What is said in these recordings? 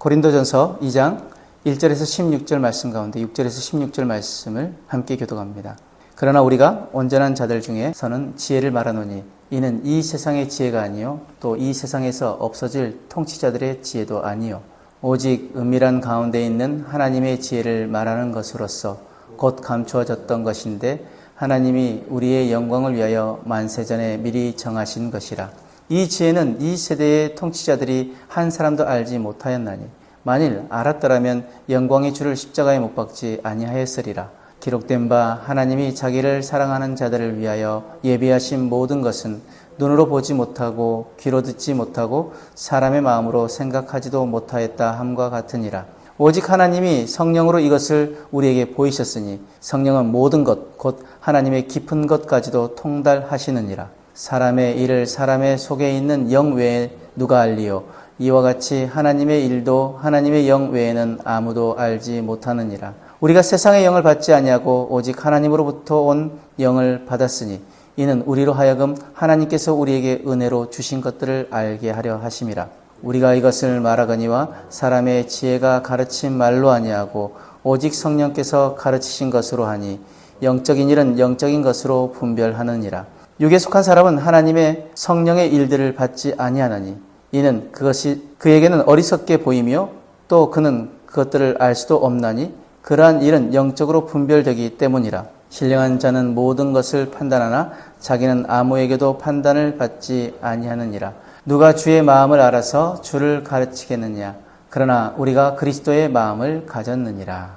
고린도전서 2장 1절에서 16절 말씀 가운데 6절에서 16절 말씀을 함께 교독합니다. 그러나 우리가 온전한 자들 중에서는 지혜를 말하노니 이는 이 세상의 지혜가 아니요 또 이 세상에서 없어질 통치자들의 지혜도 아니요 오직 은밀한 가운데 있는 하나님의 지혜를 말하는 것으로서 곧 감추어졌던 것인데 하나님이 우리의 영광을 위하여 만세전에 미리 정하신 것이라. 이 지혜는 이 세대의 통치자들이 한 사람도 알지 못하였나니 만일 알았더라면 영광의 주를 십자가에 못 박지 아니하였으리라. 기록된 바 하나님이 자기를 사랑하는 자들을 위하여 예비하신 모든 것은 눈으로 보지 못하고 귀로 듣지 못하고 사람의 마음으로 생각하지도 못하였다 함과 같으니라. 오직 하나님이 성령으로 이것을 우리에게 보이셨으니 성령은 모든 것 곧 하나님의 깊은 것까지도 통달하시느니라. 사람의 일을 사람의 속에 있는 영 외에 누가 알리요? 이와 같이 하나님의 일도 하나님의 영 외에는 아무도 알지 못하느니라. 우리가 세상의 영을 받지 아니하고 오직 하나님으로부터 온 영을 받았으니 이는 우리로 하여금 하나님께서 우리에게 은혜로 주신 것들을 알게 하려 하심이라. 우리가 이것을 말하거니와 사람의 지혜가 가르친 말로 아니하고 오직 성령께서 가르치신 것으로 하니 영적인 일은 영적인 것으로 분별하느니라. 육에 속한 사람은 하나님의 성령의 일들을 받지 아니하나니 이는 그것이 그에게는 어리석게 보이며 또 그는 그것들을 알 수도 없나니 그러한 일은 영적으로 분별되기 때문이라. 신령한 자는 모든 것을 판단하나 자기는 아무에게도 판단을 받지 아니하느니라. 누가 주의 마음을 알아서 주를 가르치겠느냐? 그러나 우리가 그리스도의 마음을 가졌느니라.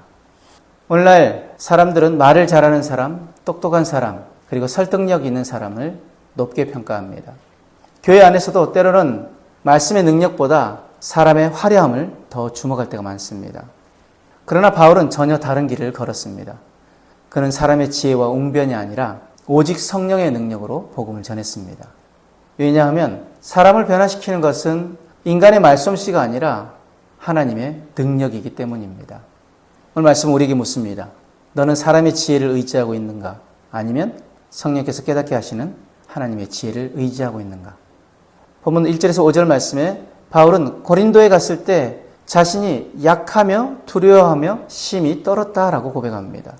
오늘날 사람들은 말을 잘하는 사람, 똑똑한 사람, 그리고 설득력 있는 사람을 높게 평가합니다. 교회 안에서도 때로는 말씀의 능력보다 사람의 화려함을 더 주목할 때가 많습니다. 그러나 바울은 전혀 다른 길을 걸었습니다. 그는 사람의 지혜와 웅변이 아니라 오직 성령의 능력으로 복음을 전했습니다. 왜냐하면 사람을 변화시키는 것은 인간의 말솜씨가 아니라 하나님의 능력이기 때문입니다. 오늘 말씀은 우리에게 묻습니다. 너는 사람의 지혜를 의지하고 있는가? 아니면 성령께서 깨닫게 하시는 하나님의 지혜를 의지하고 있는가? 본문 1절에서 5절 말씀에 바울은 고린도에 갔을 때 자신이 약하며 두려워하며 심히 떨었다라고 고백합니다.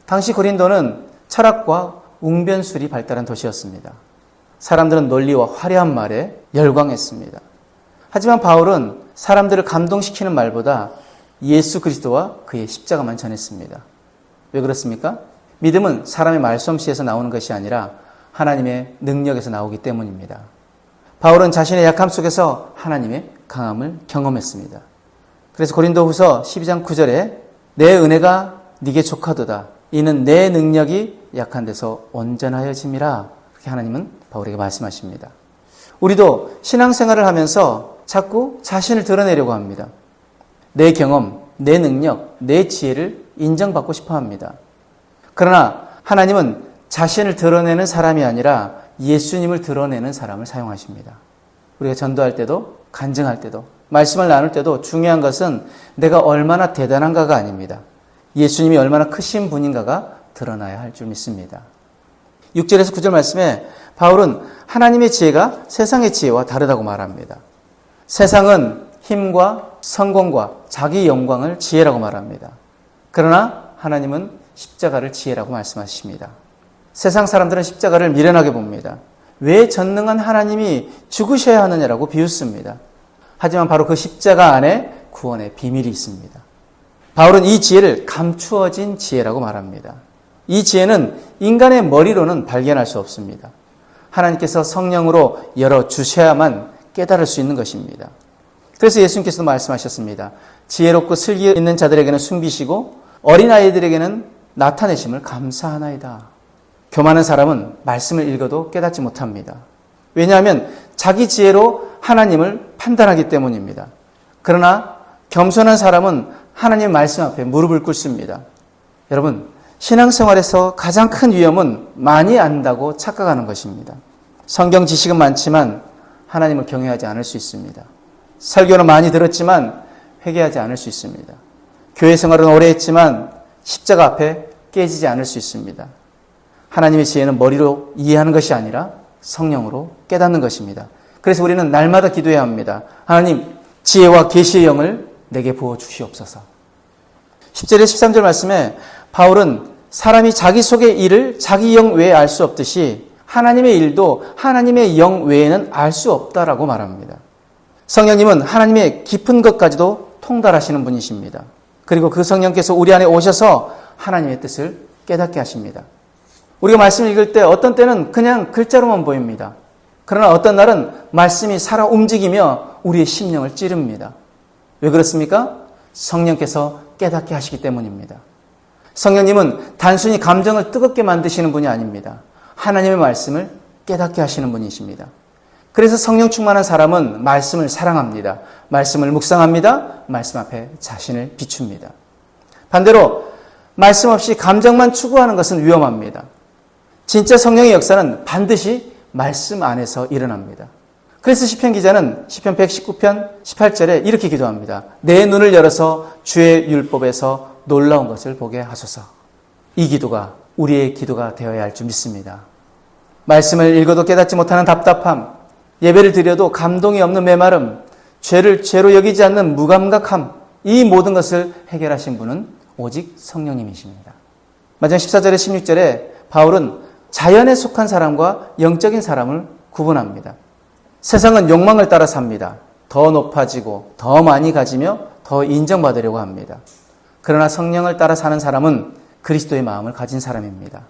당시 고린도는 철학과 웅변술이 발달한 도시였습니다. 사람들은 논리와 화려한 말에 열광했습니다. 하지만 바울은 사람들을 감동시키는 말보다 예수 그리스도와 그의 십자가만 전했습니다. 왜 그렇습니까? 믿음은 사람의 말솜씨에서 나오는 것이 아니라 하나님의 능력에서 나오기 때문입니다. 바울은 자신의 약함 속에서 하나님의 강함을 경험했습니다. 그래서 고린도후서 12장 9절에 내 은혜가 네게 족하도다. 이는 내 능력이 약한 데서 온전하여짐이라. 그렇게 하나님은 바울에게 말씀하십니다. 우리도 신앙생활을 하면서 자꾸 자신을 드러내려고 합니다. 내 경험, 내 능력, 내 지혜를 인정받고 싶어 합니다. 그러나 하나님은 자신을 드러내는 사람이 아니라 예수님을 드러내는 사람을 사용하십니다. 우리가 전도할 때도 간증할 때도 말씀을 나눌 때도 중요한 것은 내가 얼마나 대단한가가 아닙니다. 예수님이 얼마나 크신 분인가가 드러나야 할 줄 믿습니다. 6절에서 9절 말씀에 바울은 하나님의 지혜가 세상의 지혜와 다르다고 말합니다. 세상은 힘과 성공과 자기 영광을 지혜라고 말합니다. 그러나 하나님은 십자가를 지혜라고 말씀하십니다. 세상 사람들은 십자가를 미련하게 봅니다. 왜 전능한 하나님이 죽으셔야 하느냐라고 비웃습니다. 하지만 바로 그 십자가 안에 구원의 비밀이 있습니다. 바울은 이 지혜를 감추어진 지혜라고 말합니다. 이 지혜는 인간의 머리로는 발견할 수 없습니다. 하나님께서 성령으로 열어주셔야만 깨달을 수 있는 것입니다. 그래서 예수님께서도 말씀하셨습니다. 지혜롭고 슬기 있는 자들에게는 숨기시고 어린아이들에게는 나타내심을 감사하나이다. 교만한 사람은 말씀을 읽어도 깨닫지 못합니다. 왜냐하면 자기 지혜로 하나님을 판단하기 때문입니다. 그러나 겸손한 사람은 하나님 말씀 앞에 무릎을 꿇습니다. 여러분, 신앙생활에서 가장 큰 위험은 많이 안다고 착각하는 것입니다. 성경 지식은 많지만 하나님을 경외하지 않을 수 있습니다. 설교는 많이 들었지만 회개하지 않을 수 있습니다. 교회 생활은 오래 했지만 십자가 앞에 깨지지 않을 수 있습니다. 하나님의 지혜는 머리로 이해하는 것이 아니라 성령으로 깨닫는 것입니다. 그래서 우리는 날마다 기도해야 합니다. 하나님, 지혜와 계시의 영을 내게 부어 주시옵소서. 10절에 13절 말씀에 바울은 사람이 자기 속의 일을 자기 영 외에 알 수 없듯이 하나님의 일도 하나님의 영 외에는 알 수 없다라고 말합니다. 성령님은 하나님의 깊은 것까지도 통달하시는 분이십니다. 그리고 그 성령께서 우리 안에 오셔서 하나님의 뜻을 깨닫게 하십니다. 우리가 말씀을 읽을 때 어떤 때는 그냥 글자로만 보입니다. 그러나 어떤 날은 말씀이 살아 움직이며 우리의 심령을 찌릅니다. 왜 그렇습니까? 성령께서 깨닫게 하시기 때문입니다. 성령님은 단순히 감정을 뜨겁게 만드시는 분이 아닙니다. 하나님의 말씀을 깨닫게 하시는 분이십니다. 그래서 성령 충만한 사람은 말씀을 사랑합니다. 말씀을 묵상합니다. 말씀 앞에 자신을 비춥니다. 반대로 말씀 없이 감정만 추구하는 것은 위험합니다. 진짜 성령의 역사는 반드시 말씀 안에서 일어납니다. 그래서 시편 기자는 시편 119편 18절에 이렇게 기도합니다. 내 눈을 열어서 주의 율법에서 놀라운 것을 보게 하소서. 이 기도가 우리의 기도가 되어야 할 줄 믿습니다. 말씀을 읽어도 깨닫지 못하는 답답함, 예배를 드려도 감동이 없는 메마름, 죄를 죄로 여기지 않는 무감각함, 이 모든 것을 해결하신 분은 오직 성령님이십니다. 마지막 14절에 16절에 바울은 자연에 속한 사람과 영적인 사람을 구분합니다. 세상은 욕망을 따라 삽니다. 더 높아지고 더 많이 가지며 더 인정받으려고 합니다. 그러나 성령을 따라 사는 사람은 그리스도의 마음을 가진 사람입니다.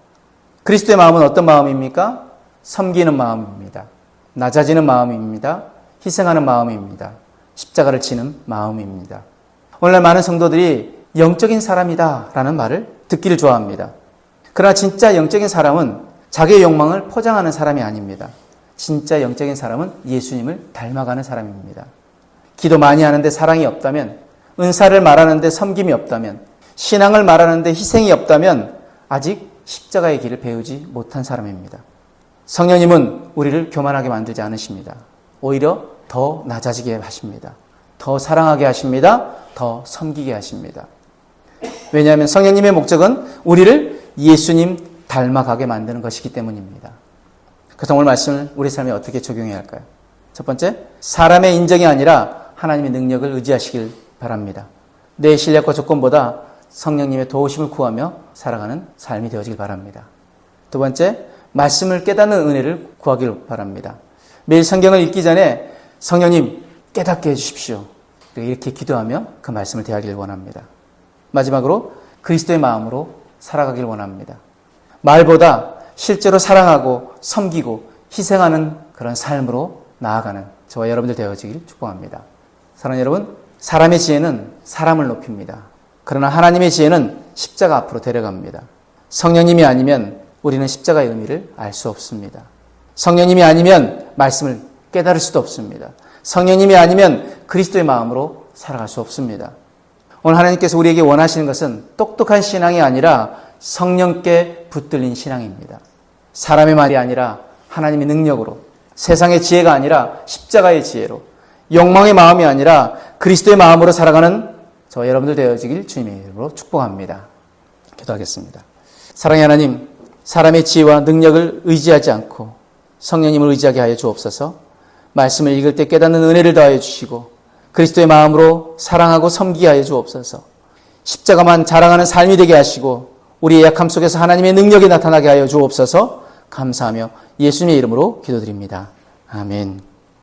그리스도의 마음은 어떤 마음입니까? 섬기는 마음입니다. 낮아지는 마음입니다. 희생하는 마음입니다. 십자가를 지는 마음입니다. 오늘날 많은 성도들이 영적인 사람이다 라는 말을 듣기를 좋아합니다. 그러나 진짜 영적인 사람은 자기의 욕망을 포장하는 사람이 아닙니다. 진짜 영적인 사람은 예수님을 닮아가는 사람입니다. 기도 많이 하는데 사랑이 없다면, 은사를 말하는데 섬김이 없다면, 신앙을 말하는데 희생이 없다면 아직 십자가의 길을 배우지 못한 사람입니다. 성령님은 우리를 교만하게 만들지 않으십니다. 오히려 더 낮아지게 하십니다. 더 사랑하게 하십니다. 더 섬기게 하십니다. 왜냐하면 성령님의 목적은 우리를 예수님 닮아가게 만드는 것이기 때문입니다. 그래서 오늘 말씀을 우리 삶에 어떻게 적용해야 할까요? 첫 번째, 사람의 인정이 아니라 하나님의 능력을 의지하시길 바랍니다. 내 실력과 조건보다 성령님의 도우심을 구하며 살아가는 삶이 되어지길 바랍니다. 두 번째, 말씀을 깨닫는 은혜를 구하길 바랍니다. 매일 성경을 읽기 전에 성령님 깨닫게 해주십시오. 이렇게 기도하며 그 말씀을 대하기를 원합니다. 마지막으로 그리스도의 마음으로 살아가길 원합니다. 말보다 실제로 사랑하고 섬기고 희생하는 그런 삶으로 나아가는 저와 여러분들 되어지길 축복합니다. 사랑하는 여러분, 사람의 지혜는 사람을 높입니다. 그러나 하나님의 지혜는 십자가 앞으로 데려갑니다. 성령님이 아니면 우리는 십자가의 의미를 알 수 없습니다. 성령님이 아니면 말씀을 깨달을 수도 없습니다. 성령님이 아니면 그리스도의 마음으로 살아갈 수 없습니다. 오늘 하나님께서 우리에게 원하시는 것은 똑똑한 신앙이 아니라 성령께 붙들린 신앙입니다. 사람의 말이 아니라 하나님의 능력으로, 세상의 지혜가 아니라 십자가의 지혜로, 욕망의 마음이 아니라 그리스도의 마음으로 살아가는 저와 여러분들 되어지길 주님의 이름으로 축복합니다. 기도하겠습니다. 사랑의 하나님, 사람의 지혜와 능력을 의지하지 않고 성령님을 의지하게 하여 주옵소서. 말씀을 읽을 때 깨닫는 은혜를 더하여 주시고 그리스도의 마음으로 사랑하고 섬기게 하여 주옵소서. 십자가만 자랑하는 삶이 되게 하시고 우리의 약함 속에서 하나님의 능력이 나타나게 하여 주옵소서. 감사하며 예수님의 이름으로 기도드립니다. 아멘.